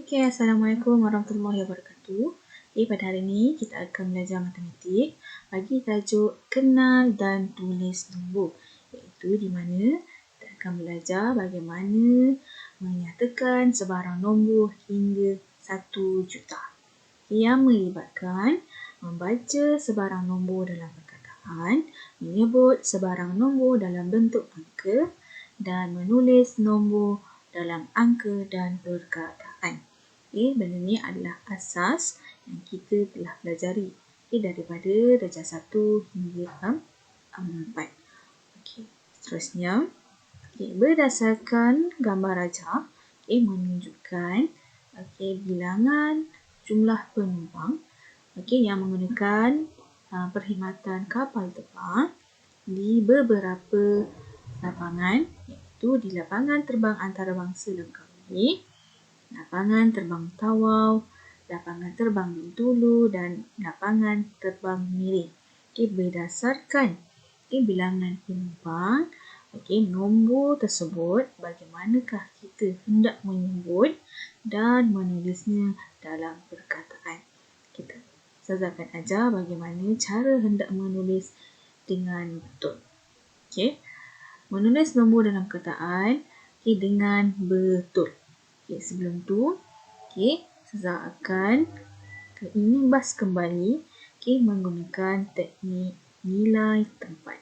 Okey, Assalamualaikum warahmatullahi wabarakatuh. Pada hari ini kita akan belajar matematik bagi tajuk kenal dan tulis nombor, iaitu di mana kita akan belajar bagaimana menyatakan sebarang nombor hingga 1 juta yang melibatkan membaca sebarang nombor dalam perkataan, menyebut sebarang nombor dalam bentuk angka dan menulis nombor dalam angka dan perkataan. Benda ni adalah asas yang kita telah pelajari daripada darjah 1 hingga 4. Seterusnya, berdasarkan gambar rajah menunjukkan bilangan jumlah penumpang yang menggunakan perkhidmatan kapal terbang di beberapa lapangan, iaitu di lapangan terbang antarabangsa Langkawi, lapangan terbang Tawau, lapangan terbang Bintulu dan lapangan terbang Miring. Berdasarkan bilangan penumpang, nombor tersebut bagaimanakah kita hendak menyebut dan menulisnya dalam perkataan. Ustazah akan ajar bagaimana cara hendak menulis dengan betul. Menulis nombor dalam perkataan dengan betul. Sebelum tu, Ustazah akan mengimbas kembali menggunakan teknik nilai tempat.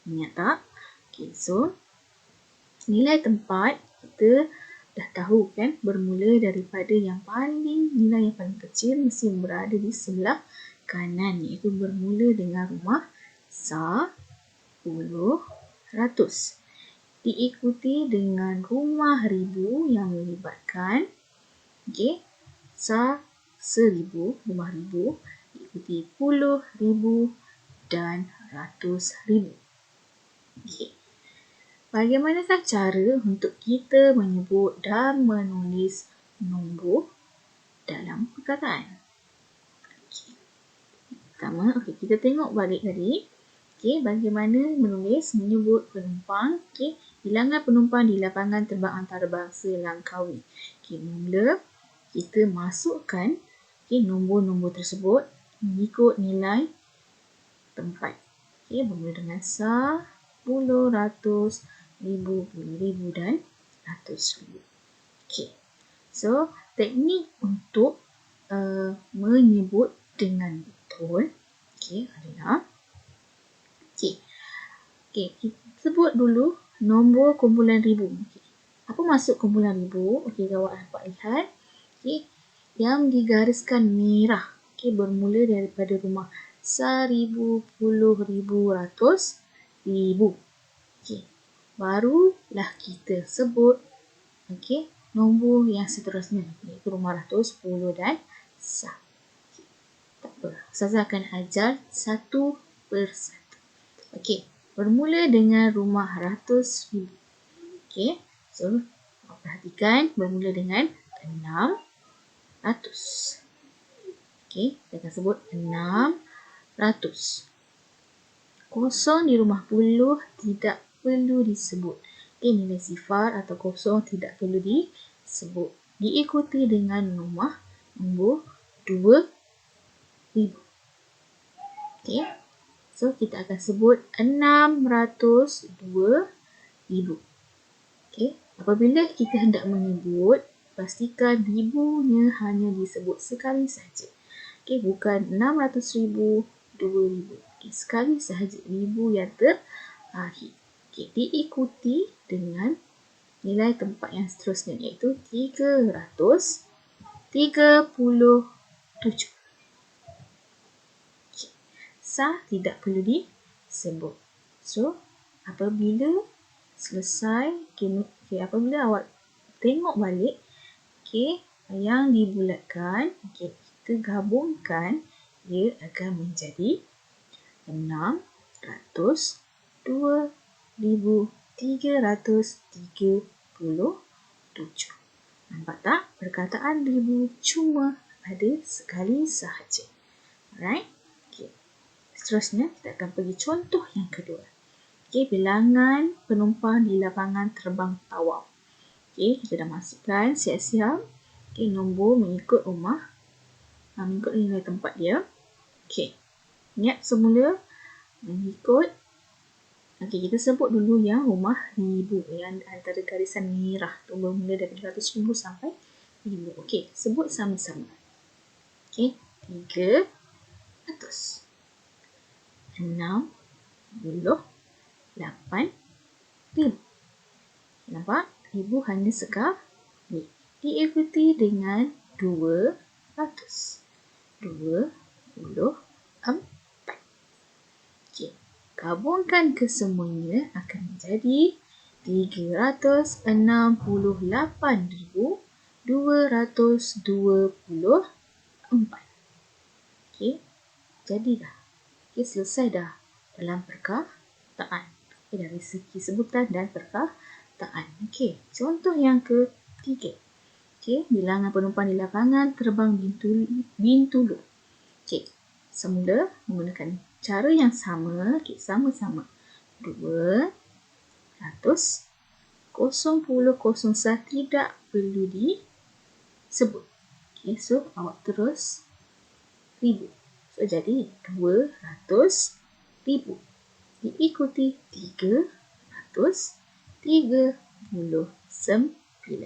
Ingat tak? So nilai tempat kita dah tahu kan, bermula daripada nilai yang paling kecil mesti berada di sebelah kanan, iaitu bermula dengan rumah 10, ratus. Diikuti dengan rumah ribu yang melibatkan 1000, rumah ribu, diikuti puluh ribu dan ratus ribu. Bagaimanakah cara untuk kita menyebut dan menulis nombor dalam perkataan? Pertama, kita tengok balik tadi. Bagaimana menyebut penumpang. Bilangan penumpang di lapangan terbang antarabangsa Langkawi. Mula kita masukkan nombor-nombor tersebut mengikut nilai tempat. Bermula dengan 10, ratus, ribu, puluh ribu dan ratus ribu. So, teknik untuk menyebut dengan betul adalah kita sebut dulu nombor kumpulan ribu. Apa maksud kumpulan ribu? Awak dapat lihat yang digariskan merah bermula daripada rumah 1000, puluh ribu, ratus ribu. Barulah kita sebut nombor yang seterusnya, iaitu rumah ratus, 10 dan 1. Tak apa, Ustazah akan ajar satu persatu. Bermula dengan rumah ratus ribu. So perhatikan, bermula dengan 600. Kita akan sebut 600. Kosong di rumah puluh tidak perlu disebut. Nilai sifar atau kosong tidak perlu disebut. Diikuti dengan nombor 2000. So kita akan sebut 602,000. Apabila kita hendak menyebut, pastikan ribunya hanya disebut sekali sahaja. Bukan 600,000, 2,000. Sekali sahaja ribu yang terakhir. Diikuti dengan nilai tempat yang seterusnya, iaitu 337. Sah tidak perlu disebut. So, apabila selesai, apabila awak tengok balik yang dibulatkan, kita gabungkan, ia akan menjadi 602,337. Nampak tak? Perkataan ribu cuma ada sekali sahaja. Alright? Seterusnya, kita akan pergi contoh yang kedua. Bilangan penumpang di lapangan terbang Tawau. Kita dah masukkan siap-siap. Okey, nombor mengikut rumah, mengikut nilai tempat dia. Okey, ingat semula mengikut. Okey, kita sebut dulu yang rumah ribu, yang antara garisan merah tu bermula daripada 100,000 sampai 1000. Okey, sebut sama-sama. Okey, 300, 68,000. Nampak? Ibu hanya sekali. Diikuti dengan 200. 24. Okey. Gabungkan kesemuanya akan menjadi 368,224. Okey. Jadi dah. Okey, selesai dah dalam perkataan. Okay, dari segi sebutan dan perkataan. Okey, contoh yang ketiga. Okey, bilangan penumpang di lapangan terbang Bintulu. Okey, semula menggunakan cara yang sama. Okey, sama-sama. 200, 0,01 tidak perlu disebut. Okey, so awak terus 1000. So, jadi 200,000 diikuti 339.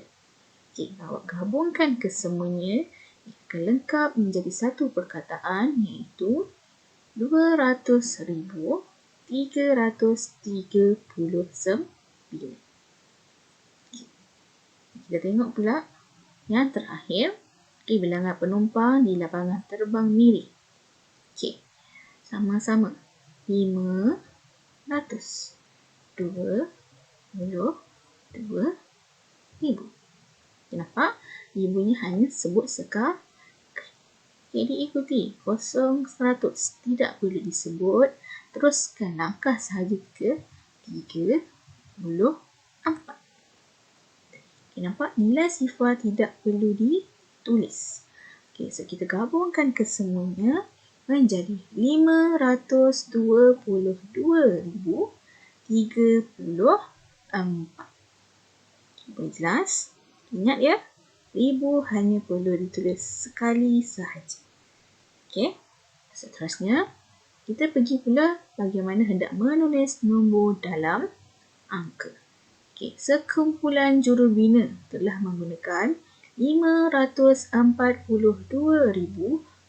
Okey, awak gabungkan kesemuanya akan lengkap menjadi satu perkataan, iaitu 200,339. Kita tengok pula yang terakhir. Okey, bilangan penumpang di lapangan terbang Miri. Okey, sama-sama. 500, 22,000. Nampak? Ibunya hanya sebut sekali. Okey, diikuti 0,100 tidak perlu disebut. Teruskan langkah sahaja ke 34. Okey, nampak? Nilai sifar tidak perlu ditulis. Okey, so kita gabungkan kesemuanya menjadi 522,034. Boleh jelas? Ingat ya, 1000 hanya perlu ditulis sekali sahaja. Okey, seterusnya kita pergi pula bagaimana hendak menulis nombor dalam angka. Okey, sekumpulan jurubina telah menggunakan 542,000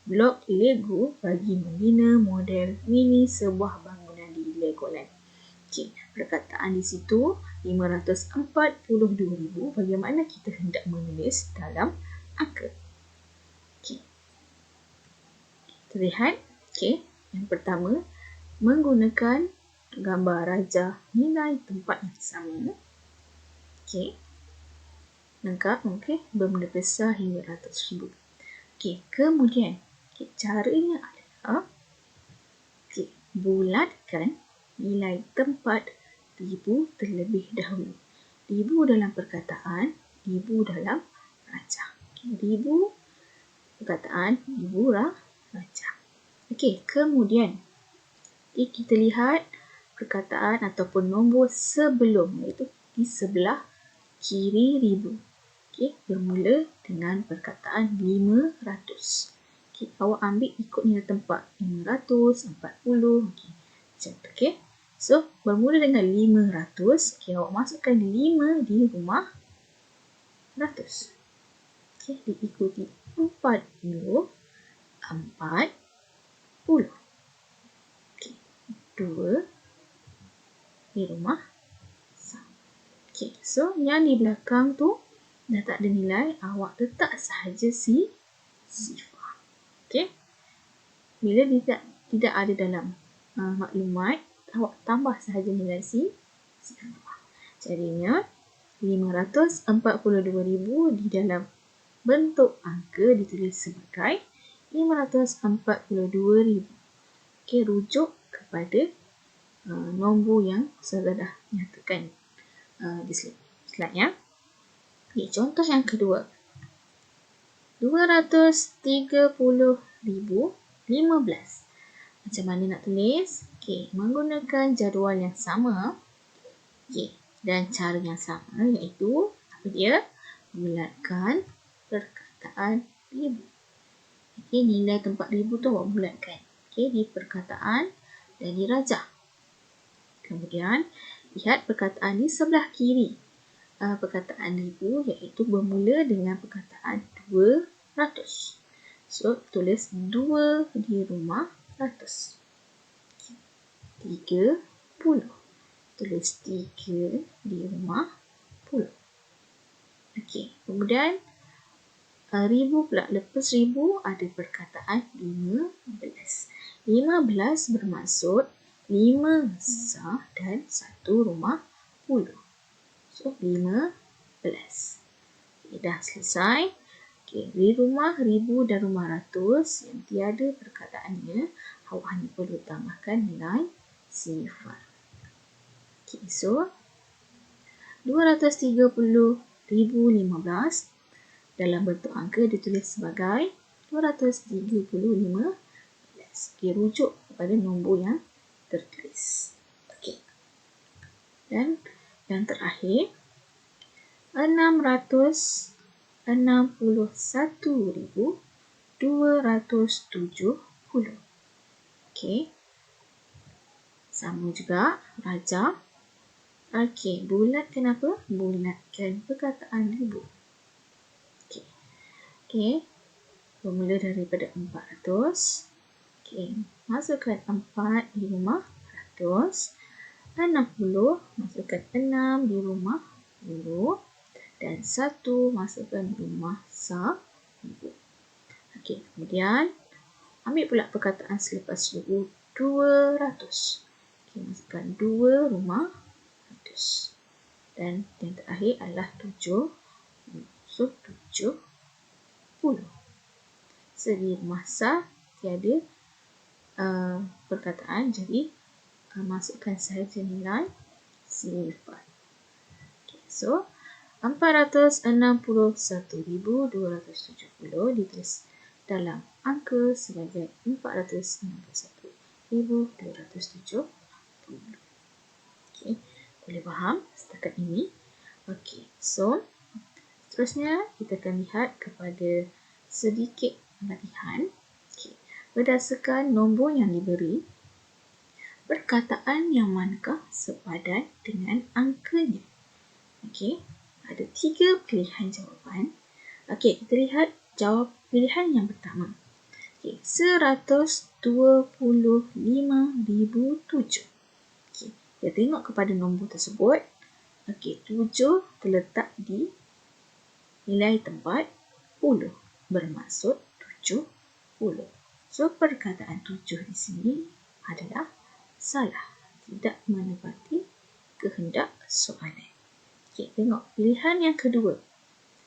blok Lego bagi membina model mini sebuah bangunan di Legoland. Okey, perkataan di situ 542,000. Bagaimana kita hendak menulis dalam angka? Okey, terlihat. Okey, yang pertama menggunakan gambar raja nilai tempat yang sama. Okey, lengkap. Okey, bermula besar hingga ratus ribu. Okey, kemudian caranya adalah bulatkan nilai tempat ribu terlebih dahulu. Ribu dalam perkataan, ribu dalam raja. Ribu perkataan, ribu raja. Okey, kemudian kita lihat perkataan ataupun nombor sebelum, iaitu di sebelah kiri ribu. Okey, bermula dengan perkataan 500. Okey, awak ambil ikut nilai tempat 500, 40. Okey, macam tu. Okey, so bermula dengan 500. Okey, awak masukkan 5 di rumah 100. Okey, diikuti 40, 40. Okey, 2 di rumah 1. Okey, so yang di belakang tu dah tak ada nilai, awak letak sahaja sifar. Okey, bila tidak ada dalam maklumat, awak tambah sahaja nilai sifar. Jadinya 542,000 di dalam bentuk angka ditulis sebagai 542,000. Okey, rujuk kepada nombor yang saya dah nyatakan di slide ya. Okay, contoh yang kedua. 230,015. Macam mana nak tulis? Okay, menggunakan jadual yang sama. Okay, dan cara yang sama, iaitu apa dia? Bulatkan perkataan ribu. Okey, nilai tempat ribu tu awak bulatkan. Okey, di perkataan dan di rajah. Kemudian, lihat perkataan di sebelah kiri. Perkataan ribu iaitu bermula dengan perkataan 200. So, tulis 2 di rumah ratus. 30. Tulis 3 di rumah puluh. Okey, kemudian ribu pula. Lepas ribu ada perkataan 15. 15 bermaksud 5 sah dan 1 rumah puluh. So, 15. Okay, dah selesai. Okay, di rumah ribu dan rumah ratus yang tiada perkataannya, awak hanya perlu tambahkan nilai sifar. Okay, so 230,015 dalam bentuk angka ditulis sebagai 235. Okay, rujuk kepada nombor yang tertulis. Okay. Dan yang terakhir, 661,270. Okey. Sama juga rajah. Okey, bulatkan apa? Bulatkan perkataan ribu. Okey. Okey. Bermula daripada 400. Okey, masukkan 4 di rumah ratus. 60 masukkan 6 di rumah puluh. Dan 1 masukkan rumah ribu. Okey, kemudian ambil pula perkataan selepas ribu, 200. Okey, masukkan 2 rumah ratus. Dan yang terakhir adalah 7. So, 70. Segi rumah sah tiada perkataan, jadi masukkan sahaja nilai sifar. Okay, so 461,270 ditulis dalam angka sebagai 461,270. Okay, boleh faham setakat ini? Okay, so seterusnya kita akan lihat kepada sedikit latihan. Okay, berdasarkan nombor yang diberi, perkataan yang manakah sepadan dengan angkanya? Okey, ada 3 pilihan jawapan. Okey, kita lihat jawab pilihan yang pertama. Okey, 125,007. Okey, kita tengok kepada nombor tersebut. Okey, 7 terletak di nilai tempat 10. Bermaksud 70. So, perkataan 7 di sini adalah salah. Tidak menepati kehendak soalan. Okey, tengok pilihan yang kedua.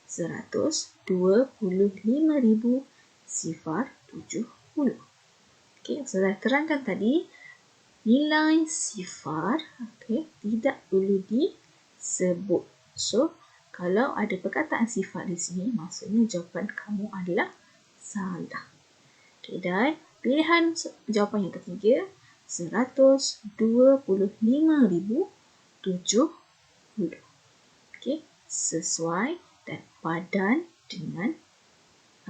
125,070. Okey, saya terangkan tadi, nilai sifar tidak perlu disebut. So, kalau ada perkataan sifar di sini, maksudnya jawapan kamu adalah salah. Okey, dan pilihan jawapan yang ketiga, 125,070. Okey, sesuai dan padan dengan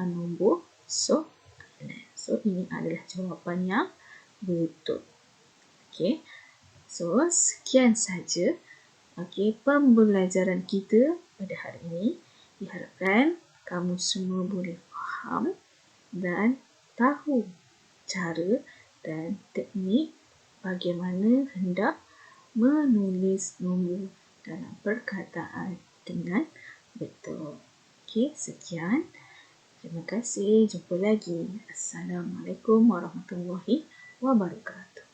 nombor soalan. So, ini adalah jawapan yang betul. Okey, so sekian saja pembelajaran kita pada hari ini. Diharapkan kamu semua boleh faham dan tahu cara dan teknik bagaimana hendak menulis nombor dalam perkataan dengan betul. Okey, sekian. Terima kasih. Jumpa lagi. Assalamualaikum warahmatullahi wabarakatuh.